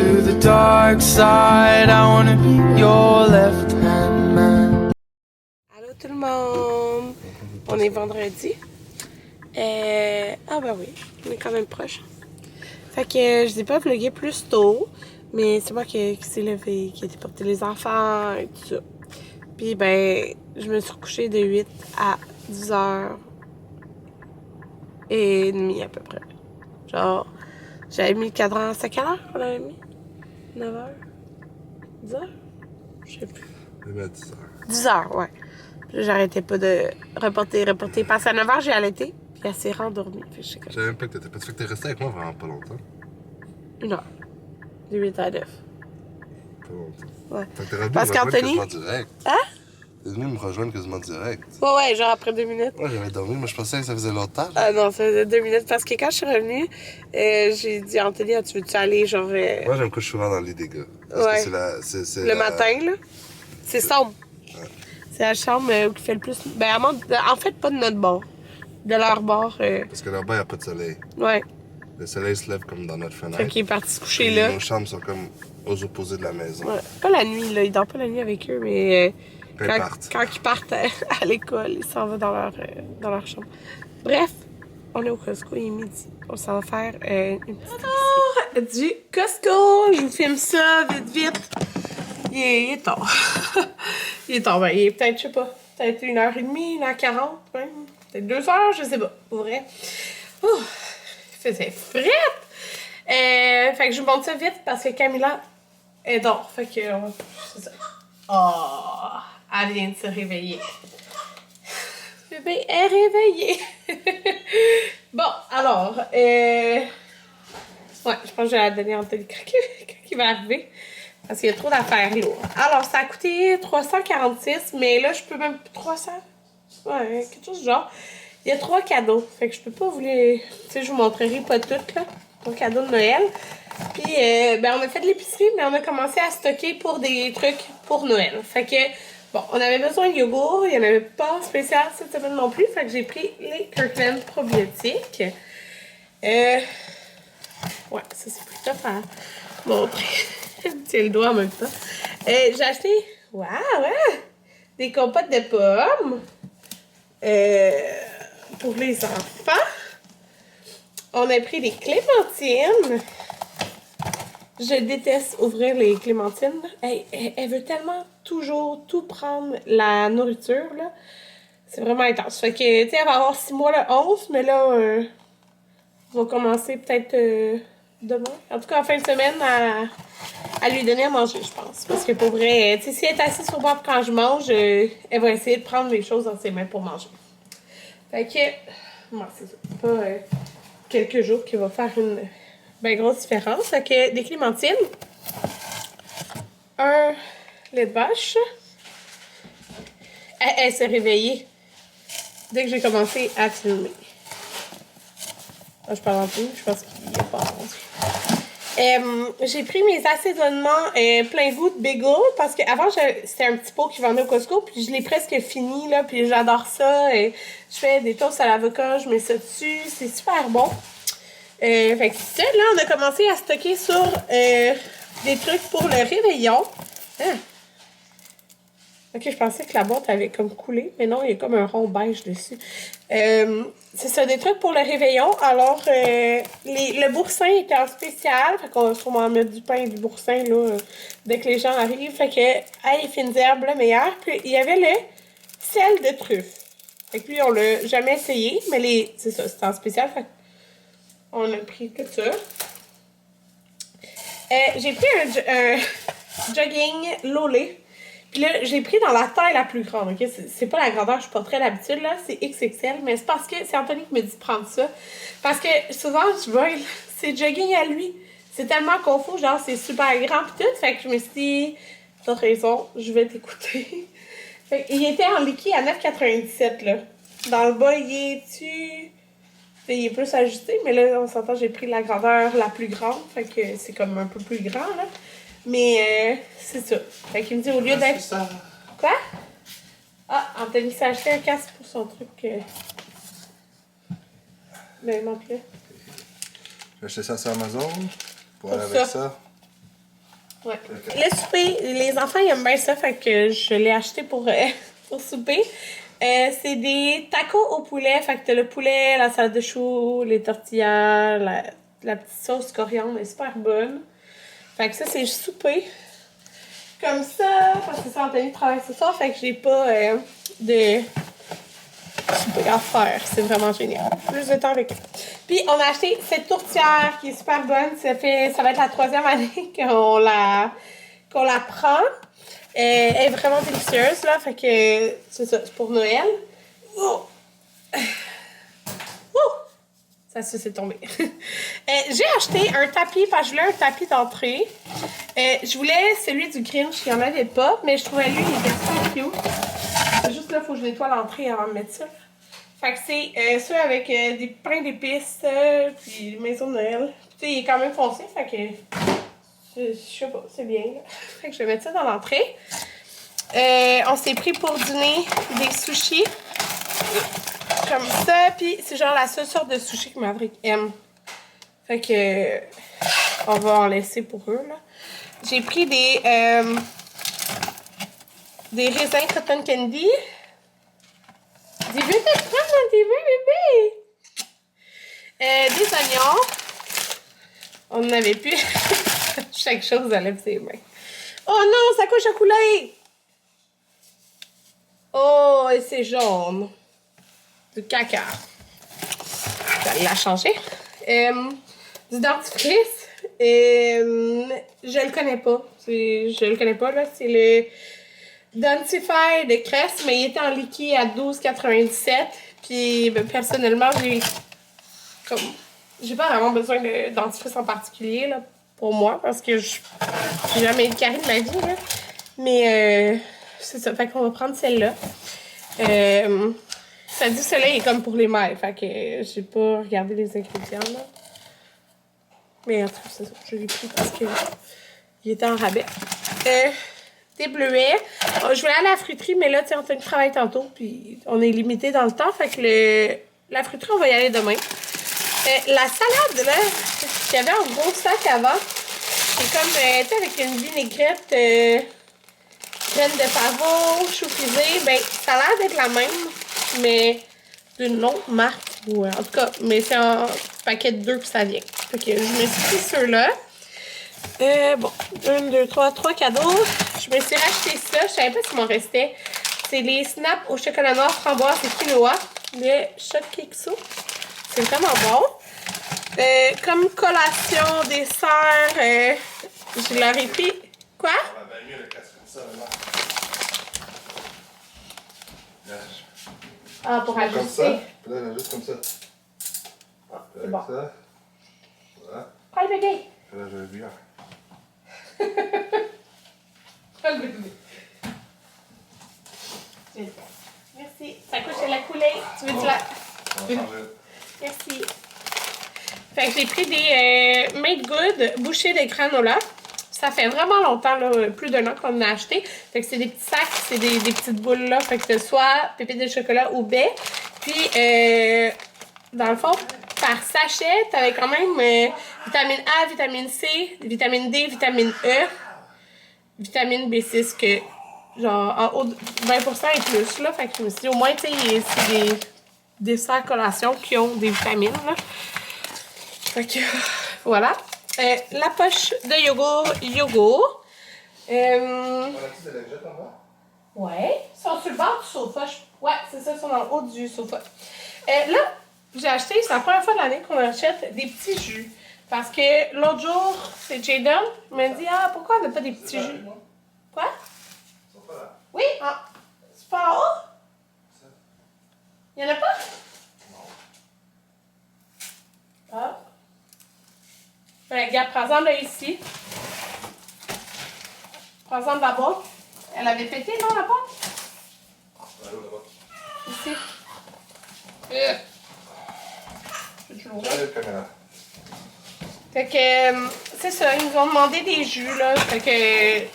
to the dark side. I wanna be your left-hand man. Allô tout le monde! On est vendredi. Ah ben oui, on est quand même proche. Fait que je n'ai pas vlogué plus tôt, mais c'est moi qui s'est levé, qui a été porter les enfants et tout ça. Puis ben, je me suis couchée de 8 à 10h30 à peu près. Genre, j'avais mis le cadran, c'est à quelle heure on l'avait mis? 9h? 10h? Je sais plus. Je vais à 10h. 10h, ouais. Puis j'arrêtais pas de reporter. Parce qu'à 9h, j'ai allaité, puis elle s'est rendormie. Puis je sais Je savais même pas que t'étais pas. Ça fait que t'es resté avec moi vraiment pas longtemps. une heure. De 8 à 9. Pas longtemps. Ouais. Fait que t'es revenu Parce me rejoindre qu'Anthony... quasiment direct. Hein? T'es venu me rejoindre quasiment direct. Ouais, genre après 2 minutes. Moi, j'avais dormi, mais je pensais que ça faisait longtemps. Ah non, ça faisait 2 minutes. Parce que quand je suis revenue, j'ai dit à Anthony, tu veux-tu aller, genre... Moi, je me couche souvent dans le lit des gars. Parce Ouais. que c'est le matin, là. C'est sombre. Ouais. C'est la chambre qui fait le plus... Ben, en fait, pas de notre bord. De leur bord. Parce que là-bas, il n'y a pas de soleil. Ouais. Le soleil se lève comme dans notre fenêtre. Fait qu'il est parti se coucher Et là. nos chambres sont comme aux opposés de la maison. Ouais. Pas la nuit, là. Il dort pas la nuit avec eux, mais Quand ils partent à l'école, ils s'en vont dans leur chambre. Bref, on est au Costco, il est midi. On s'en va faire une petite du Costco. Je vous filme ça vite. Il est tard. Il est tard, ben, il est peut-être, je sais pas, peut-être 1h30, 1h40, même. Peut-être 2h, je sais pas, pour vrai. Ouh, il faisait frette. Fait que je vous montre ça vite parce que Camilla, elle dort. Fait que, c'est ça. Oh, elle vient de se réveiller. Bébé est réveillé. Bon, alors, ouais, je pense que je vais la donner en télé quand il va arriver. Parce qu'il y a trop d'affaires lourdes. Alors, ça a coûté 346, mais là, je peux même... 300? Ouais, quelque chose du genre. Il y a 3 cadeaux. Fait que je peux pas vous les... Tu sais, je vous montrerai pas toutes, là. 3 cadeaux de Noël. Puis, ben, on a fait de l'épicerie, mais on a commencé à stocker pour des trucs pour Noël. Fait que, bon, on avait besoin de yogourt. Il y en avait pas spécial cette semaine non plus. Fait que j'ai pris les Kirkland probiotiques. Ouais, ça, c'est plus tough à montrer. Tiens le doigt en même temps. J'ai acheté, waouh, ouais, des compotes de pommes pour les enfants. On a pris des clémentines. Je déteste ouvrir les clémentines. Elle veut tellement toujours tout prendre la nourriture, là. C'est vraiment intense. Fait que, tu sais, elle va avoir 6 mois le 11, mais là, on va commencer peut-être demain. En tout cas, en fin de semaine, à lui donner à manger, je pense. Parce que pour vrai, tu sais, si elle est assise sur moi quand je mange, elle va essayer de prendre les choses dans ses mains pour manger. Fait que, moi, c'est ça. C'est pas quelques jours qui va faire une ben grosse différence. Fait que des clémentines, un lait de vache. Elle s'est réveillée dès que j'ai commencé à filmer. Je parle en plus, je pense qu'il est pas j'ai pris mes assaisonnements plein goût de bagel parce qu'avant c'était un petit pot qui vendait au Costco puis je l'ai presque fini là puis j'adore ça et je fais des toasts à l'avocat, je mets ça dessus, c'est super bon. Fait que c'est ça, là on a commencé à stocker sur des trucs pour le réveillon. Hein? Ok, je pensais que la boîte avait comme coulé, mais non, il y a comme un rond beige dessus. C'est ça, des trucs pour le réveillon. Alors, le boursin était en spécial, fait qu'on va sûrement mettre du pain et du boursin, là, dès que les gens arrivent. Fait que, hey, fines herbes, le meilleur. Puis, il y avait le sel de truffe. Fait que lui, on l'a jamais essayé, mais c'est ça, c'était en spécial, fait on a pris tout ça. J'ai pris un jogging Lolé. Puis là, j'ai pris dans la taille la plus grande, ok? C'est pas la grandeur, je suis pas très l'habitude, là. C'est XXL, mais c'est parce que c'est Anthony qui me dit de prendre ça. Parce que souvent, je vois, c'est jogging à lui. C'est tellement confus, genre, c'est super grand pis tout. Fait que je me suis dit, t'as raison, je vais t'écouter. Fait qu'il était en liquide à 9,97, là. Dans le bas, il est plus ajusté, mais là, on s'entend, j'ai pris la grandeur la plus grande. Fait que c'est comme un peu plus grand, là. Mais c'est ça. Fait qu'il me dit au lieu d'être... Ça. Quoi? Ah, Anthony s'est acheté un casque pour son truc. Ben, montre-le. J'ai acheté ça sur Amazon pour aller Pour avec ça. ça. Ouais. Le souper, les enfants ils aiment bien ça, fait que je l'ai acheté pour, pour souper. C'est des tacos au poulet, fait que t'as le poulet, la salade de choux, les tortillas, la petite sauce coriandre est super bonne. Fait que ça, c'est souper. Comme ça, parce que ça, Anthony travaille ce soir, fait que j'ai pas de souper à faire. C'est vraiment génial. Plus de temps avec eux. Puis, on a acheté cette tourtière qui est super bonne. Ça va être la 3e année qu'on la prend. Elle est vraiment délicieuse, là. Fait que c'est ça, c'est pour Noël. Oh! Oh! Ça c'est tombé. J'ai acheté un tapis, parce que je voulais un tapis d'entrée. Je voulais celui du Grinch, il n'y en avait pas, mais je trouvais lui, il était super cute. C'est juste là, il faut que je nettoie l'entrée avant de mettre ça. Fait que c'est ceux avec des pains d'épices, puis maison de Noël. Tu sais, il est quand même foncé, fait que je sais pas, c'est bien. Là. Fait que je vais mettre ça dans l'entrée. On s'est pris pour dîner des sushis. Comme ça, puis c'est genre la seule sorte de sushi que Maverick aime. Fait que on va en laisser pour eux, là. J'ai pris des raisins cotton candy. Des vieux de prendre des vieux bébés. Des oignons. On n'en avait plus. Chaque chose allait ses mains. Oh non, ça couche à couler! Oh, et c'est jaune. Du caca. Je vais aller la changer. Du dentifrice. Je le connais pas. Je le connais pas, là. C'est le Dentify de Crest, mais il était en liquide à 12,97. Puis, ben, personnellement, j'ai pas vraiment besoin de dentifrice en particulier, là, pour moi, parce que j'ai jamais eu de carie de ma vie, là. Mais, c'est ça. Fait qu'on va prendre celle-là. Ça dit que celui-là est comme pour les mères, fait que j'ai pas regardé les ingrédients, là. Mais en tout cas, c'est ça, je l'ai pris parce que il était en rabais. Des bleuets. Je voulais aller à la fruiterie, mais là, tu sais, on fait du travail tantôt, puis on est limité dans le temps, fait que la fruiterie, on va y aller demain. La salade, là, qu'il y avait en gros sac avant, c'est comme, tu sais, avec une vinaigrette, graines de pavot, chou frisé, ben, ça a l'air d'être la même, mais d'une autre marque. Ou, en tout cas, mais c'est en paquet de 2 puis ça vient. Fait que je me suis pris ceux-là. Bon, 1, 2, 3 cadeaux. Je me suis racheté ça. Je savais pas s'il m'en restait. C'est les snaps au chocolat noir, framboise et quinoa. Le Shopkeksu. C'est vraiment bon. Comme collation, dessert, je leur ai pris. Quoi? Ah, pour ajuster. Comme ça. Là, juste comme ça. Ah, c'est bon. Ça. Voilà. Prends le bébé. Là, je vais le dire. Prends le bébé. Merci. Ça couche à la coulée. Tu veux-tu la... Merci. Fait que j'ai pris des Made Good bouchées de granola. Ça fait vraiment longtemps, là, plus d'un an qu'on en a acheté. Fait que c'est des petits sacs, c'est des petites boules là. Fait que c'est soit pépites de chocolat ou baie. Puis, dans le fond, par sachet, t'avais quand même vitamine A, vitamine C, vitamine D, vitamine E, vitamine B6 que, genre, en haut de 20% et plus, là. Fait que je me suis dit, au moins, tu sais, c'est des desserts collations qui ont des vitamines, là. Fait que, voilà. La poche de yogourt. Ouais. Ils sont sur le bord du sofa. Ouais, c'est ça, ils sont dans le haut du sofa. Là, j'ai acheté, c'est la première fois de l'année qu'on achète des petits jus. Parce que l'autre jour, c'est Jaden, il m'a dit, ah, pourquoi on n'a pas des petits jus? Quoi? Ils sont pas là. Oui, ah, c'est pas en haut? Il y en a pas? Non. Ah. Ben, regarde, par exemple, là, ici. Par exemple, là-bas. Elle avait pété, non, là-bas? Là-bas. Ici. Regardez le caméra. Fait que, c'est ça, ils nous ont demandé des jus, là. Fait que,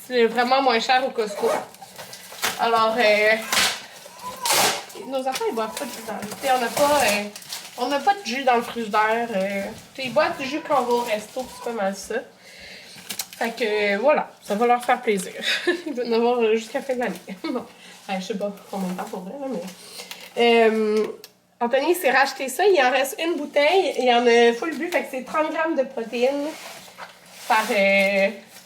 c'est vraiment moins cher au Costco. Alors, nos enfants, ils boivent pas de jus dans le... Tu sais, on n'a pas de jus dans le frigidaire. Ils boivent du jus quand on va au resto, c'est pas mal ça. Fait que voilà, ça va leur faire plaisir. Ils vont en avoir jusqu'à la fin de l'année. Bon, je sais pas combien de temps pour vrai, mais... Anthony s'est racheté ça, il en reste une bouteille, il y en a full bu, fait que c'est 30 grammes de protéines par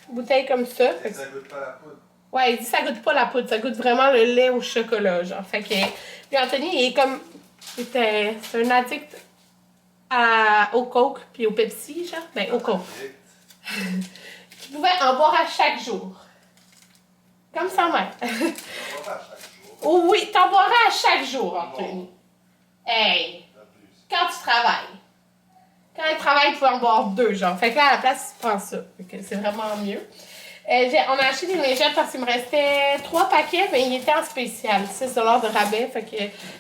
bouteille comme ça. Et ça goûte pas la poudre. Ouais, il dit que ça goûte pas la poudre, ça goûte vraiment le lait au chocolat, genre. Fait que lui, Anthony, il est comme... C'est un addict au Coke puis au Pepsi, genre. Ben, au Coke. Qui pouvait en boire à chaque jour. Comme sa mère. On va pas à chaque jour. Oh oui, t'en boirais à chaque jour, Anthony. Hey, Abuse. quand tu travailles. Quand il travaille, tu peux en boire 2, genre. Fait que là, à la place, tu prends ça. Fait que c'est vraiment mieux. On a acheté des lingettes parce qu'il me restait 3 paquets, mais il était en spécial. 6 $ de rabais. Fait que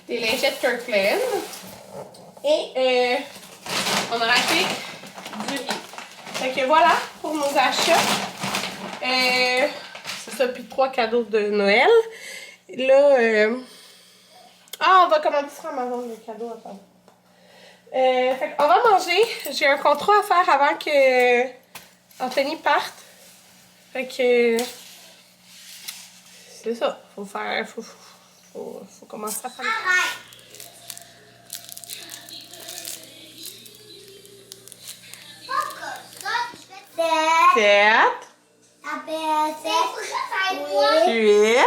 des lingettes Kirkland. Et on a racheté du riz. Fait que voilà pour nos achats. C'est ça, puis 3 cadeaux de Noël. Là, on va commander sur Amazon les cadeaux. Attends. Fait qu'on va manger. J'ai un contrat à faire avant que Anthony parte. Fait que c'est ça. Faut commencer à faire. Sept. 8.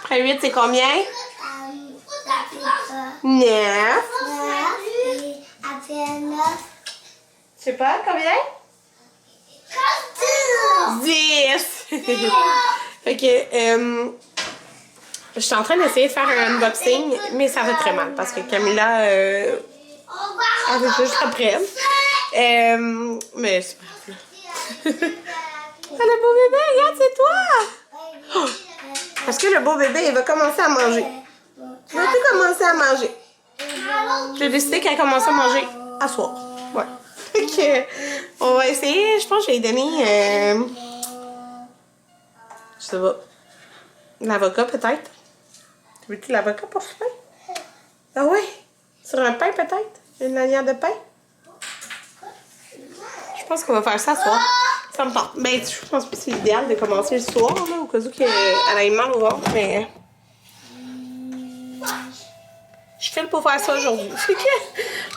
Après 8, c'est combien? 9. Je sais pas, combien? 10. Fait que, je suis en train d'essayer de faire un unboxing, mais ça va très mal parce que Camilla arrive juste après. Mais c'est pas grave. Ah, le beau bébé, regarde, c'est toi! Oh. Parce que le beau bébé, il va commencer à manger. Vas-tu commencer à manger? J'ai décidé qu'elle commence à manger à soir. Ouais. Fait que, on va essayer. Je pense que je vais lui donner, je sais pas, l'avocat peut-être. Veux-tu l'avocat pour ce pain? Ah ouais? Sur un pain peut-être? Une lanière de pain? Je pense qu'on va faire ça ce soir. Ça me tente. Ben, je pense que c'est idéal de commencer le soir, là, au cas où qu'elle ait mal au ventre, mais... Je file pour faire ça aujourd'hui.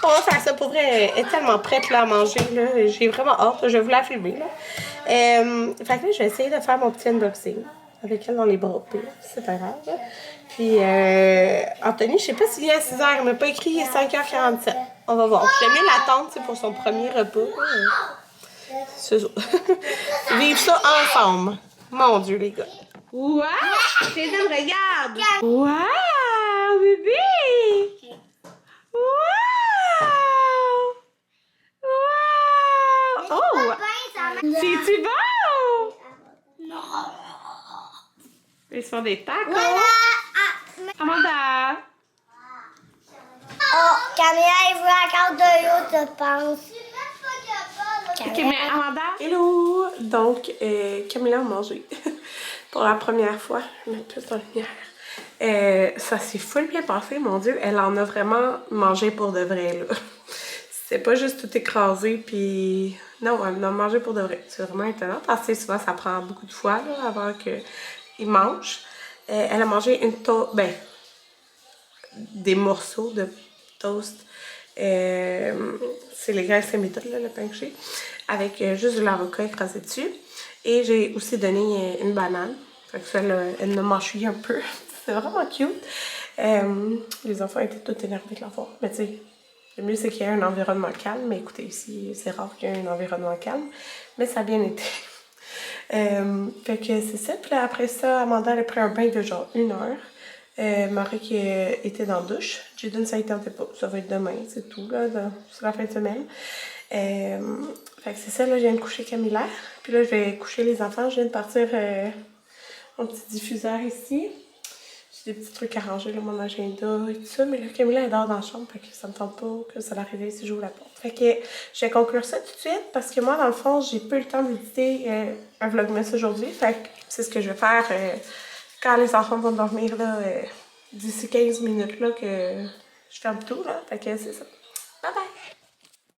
On va faire ça pour vrai. Elle est tellement prête là, à manger. J'ai vraiment hâte. Je vais vous la filmer. Là. Fait que là, je vais essayer de faire mon petit unboxing avec elle dans les bras. C'est pas grave. Là. Puis, Anthony, je sais pas s'il vient à 6h. Il m'a pas écrit 5h47. On va voir. J'aime bien l'attendre pour son premier repas. C'est ça. Vivre ça ensemble. Mon Dieu, les gars. Wow! Jason, regarde! Wow! Bébé! Wow! Wow! Oh! C'est-tu beau? Non! Ils sont des tacos. Amanda! Oh, Camilla, il veut la carte de l'eau, je pense. Ok, mais Amanda? Hello! Donc, Camilla a mangé. Pour la première fois. Je vais mettre plus dans la lumière. Ça s'est full bien passé, mon Dieu. Elle en a vraiment mangé pour de vrai, là. C'est pas juste tout écrasé, puis... Non, elle en a mangé pour de vrai. C'est vraiment étonnant, parce que souvent, ça prend beaucoup de fois, là, avant qu'il mange. Elle a mangé des morceaux de toast. C'est les graisses méthodes, là, le pain que j'ai. Avec juste de l'avocat écrasé dessus. Et j'ai aussi donné une banane. Fait que ça, elle m'a mâché un peu. C'est vraiment cute. Les enfants étaient tous énervés de la voir. Mais tu sais, le mieux c'est qu'il y ait un environnement calme. Mais écoutez, ici, c'est rare qu'il y ait un environnement calme. Mais ça a bien été. Fait que c'est ça. Puis là, après ça, Amanda, elle a pris un bain de genre 1 heure. Marie qui était dans la douche. Jaden, ça ne tentait pas. Ça va être demain, c'est tout, là, sur la fin de semaine. Fait que c'est ça, là, je viens de coucher Camilla. Puis là, je vais coucher les enfants. Je viens de partir mon petit diffuseur ici. J'ai des petits trucs à ranger, là, mon agenda et tout ça. Mais là, Camilla, elle dort dans la chambre. Fait que ça me tente pas que ça la réveille si j'ouvre la porte. Fait que je vais conclure ça tout de suite. Parce que moi, dans le fond, j'ai peu le temps d'éditer un vlogmas aujourd'hui. Fait que c'est ce que je vais faire quand les enfants vont dormir, là, d'ici 15 minutes, là, que je ferme tout, là. Fait que c'est ça.